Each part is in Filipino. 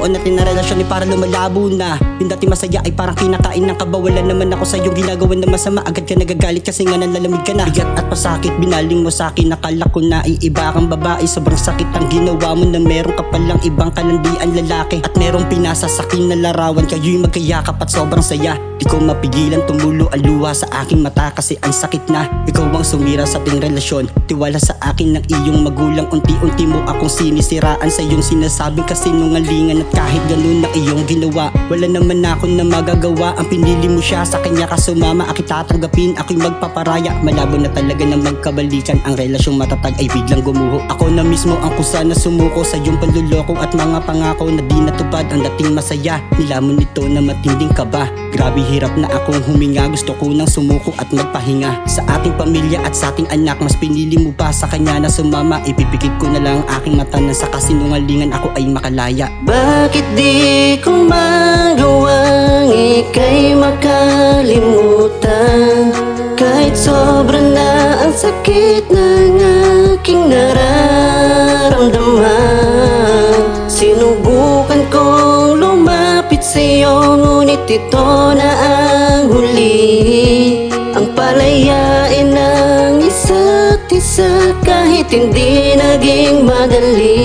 noon natin na relasyon ay para lumalabo na. Yung dati masaya ay parang kinakain ng kaba. Wala naman ako sa iyong ginagawa na masama. Agad ka nagagalit kasi nga nalalamig ka na. Bigat at pasakit binaling mo sa akin. Nakala ko na iiba kang babae. Sobrang sakit ang ginawa mo na meron ka palang ibang kalandian lalaki. At merong pinasa sa akin na larawan. Kayo'y magkayakap at sobrang saya. Di ko mapigilan tumulo ang luha sa aking mata kasi ang sakit na. Ikaw ang sumira sa ating relasyon. Tiwala sa akin ng iyong magulang. Unti-unti mo akong sinisiraan sa iyong sinasabing kasinungalingan. At kahit ganun na iyong ginawa, wala naman ako na magagawa. Ang pinili mo siya, sa kanya ka sumama. Ako'y tatanggapin, ako'y magpaparaya. Malabo na talaga na magkabalikan. Ang relasyong matatag ay biglang gumuho. Ako na mismo ang kusa na sumuko sa iyong panluloko at mga pangako na di natupad. Ang dating masaya, nilamon nito na matinding kaba. Grabe hirap na akong huminga. Gusto ko nang sumuko at magpahinga. Sa ating pamilya at sa ating anak, mas pinili mo pa sa kanya na sumama. Ipipikit ko na lang ang aking mata na sa kasinungalingan ako ay makalaya. Bakit di ko magawang ika'y makalimutan? Kahit sobra na ang sakit ng aking nararamdaman. Sinubukan kong lumapit sa'yo, ngunit ito na ang huli. Ang palayain ng isa't isa kahit hindi naging madali.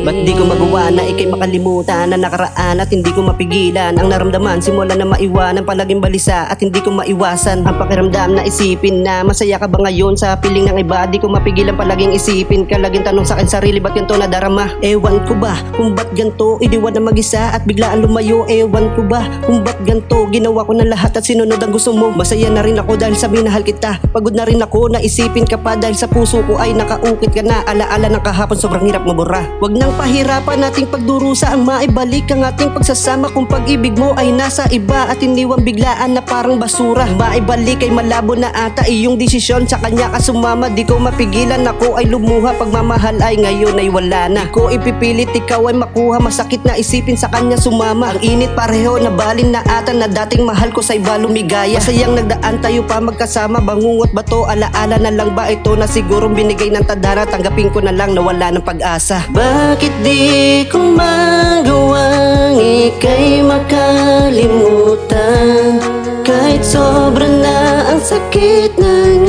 Ba't di ko magawa na ika'y makalimutan ang nakaraan at hindi ko mapigilan ang naramdaman? Simula na maiwanan palaging balisa at hindi ko maiwasan ang pakiramdam na isipin na masaya ka ba ngayon sa piling ng iba? Di ko mapigilan palaging isipin ka, laging tanong sa akin sarili, ba't ganito nadarama? Ewan ko ba kung ba't ganito idiwan na mag-isa at biglaan lumayo? Ewan ko ba kung ba't ganito ginawa ko na lahat at sinunod ang gusto mo? Masaya na rin ako dahil sa minahal kita. Pagod na rin ako na isipin ka pa dahil sa puso ko ay nakaukit ka na. Alaala ng kahapon sobrang hirap mabura. Wag nang pahirapan nating pagdurusa ang maibalik ang ating pagsasama. Kung pag-ibig mo ay nasa iba at iniwang biglaan na parang basura, maibalik ay malabo na ata iyong desisyon. Sa kanya ka sumama, di ko mapigilan, ako ay lumuha. Pagmamahal ay ngayon ay wala na. Di ko ipipilit ikaw ay makuha, masakit na isipin sa kanya sumama. Ang init pareho na balin na ata na dating mahal ko sa iba lumigaya. Masayang nagdaan tayo pa magkasama, bangungot ba to? Alaala na lang ba ito na sigurong binigay ng tadhana? Tanggapin ko na lang na wala ng pag-asa. Bakit di ko magawang ika'y makalimutan? Kahit sobra na ang sakit ng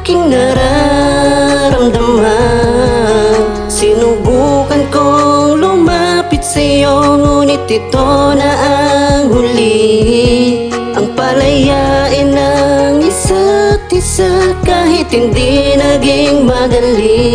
aking nararamdaman. Sinubukan kong lumapit sa'yo, ngunit ito na ang huli. Ang palayain ng isa't isa kahit hindi naging madali.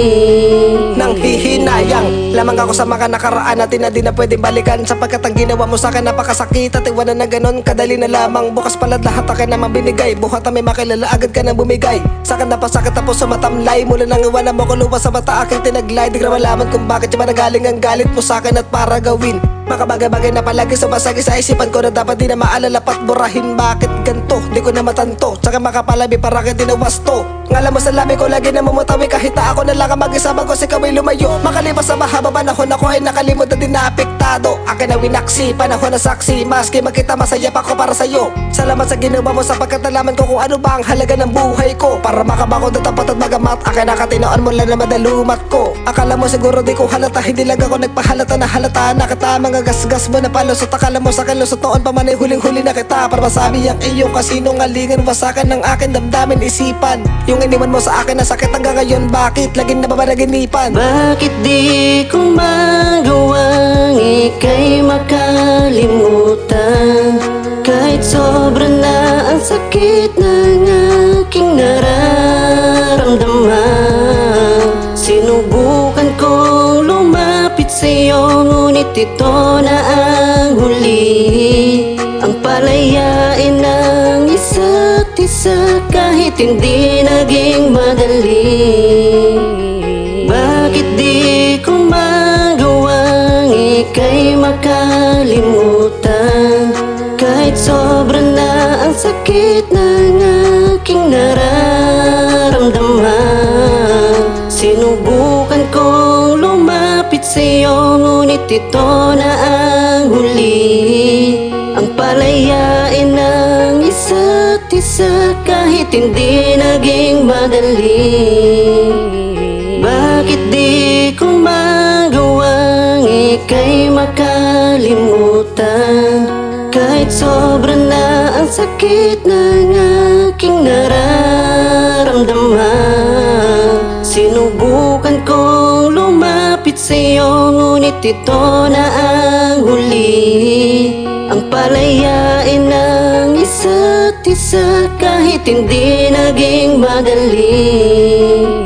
Nang hihinayang lamang ako sa mga nakaraan natin na di na pwede balikan, sapagkat ang ginawa mo sa akin napakasakit at iwanan na ganon kadali na lamang. Bukas pala lahat akin naman binigay, buhat na may makilala agad ka nang bumigay. Sa akin napasakit tapos sa matamlay, mula nang iwanan mo ko luwas sa mata aking tinaglay. Di ka malaman kung bakit yung managaling ang galit mo sa akin at para gawin mga bagay-bagay na palagi sumasagi sa isipan ko na dapat di na maalala pat burahin. Bakit ganto? Di ko na matanto. Tsaka makapalabi para akin dinawasto. Ngalan mo sa labi ko lagi na mamutawi kahit na ako na lang ang mag-isa bagos ikaw ay lumayo. Makalipas sa mahaba panahon ako ay nakalimot na din na apektado. Akin na winaksi, panahon na saksi. Maski magkita masaya pa ko para sa'yo. Salamat sa ginawa mo sapagkat nalaman ko kung ano ba ang halaga ng buhay ko. Para makabako na tapat at magamat, akin nakatinoon mo lang na madalumat ko. Akala mo siguro di ko halata, hindi lang ako nagpahalata na halata na kita. Mga gasgas mo na palusot, akala mo sa akin lusot noon pa man ay huling-huli na kita. Para masabi ang iyong kasinungalingan, wasakan ng akin damdamin isipan. Yung iniwan mo sa akin na sakit hanggang ngayon, bakit laging nababalaginipan? Bakit di ko magawang ika'y makalimutan? Kahit sobra na ang sakit ng aking nararamdaman. Sinubukan kong lumapit sa'yo, ngunit ito na ang huli. Ang palayain ng isa't isa kahit hindi naging madali. Bakit di ko magawang ika'y makalimutan? Kahit sobra na ang sakit ng aking nararamdaman. Sinubukan kong lumapit sa'yo, ngunit ito na ang huli. Ang palayain ng isa't isa kahit hindi naging madali. Bakit di ko magawang ika'y Ngunit sobra na ang sakit ng aking nararamdaman. Sinubukan kong lumapit sa'yo, ngunit ito na ang huli. Ang palayain ng isa't isa kahit hindi naging madali.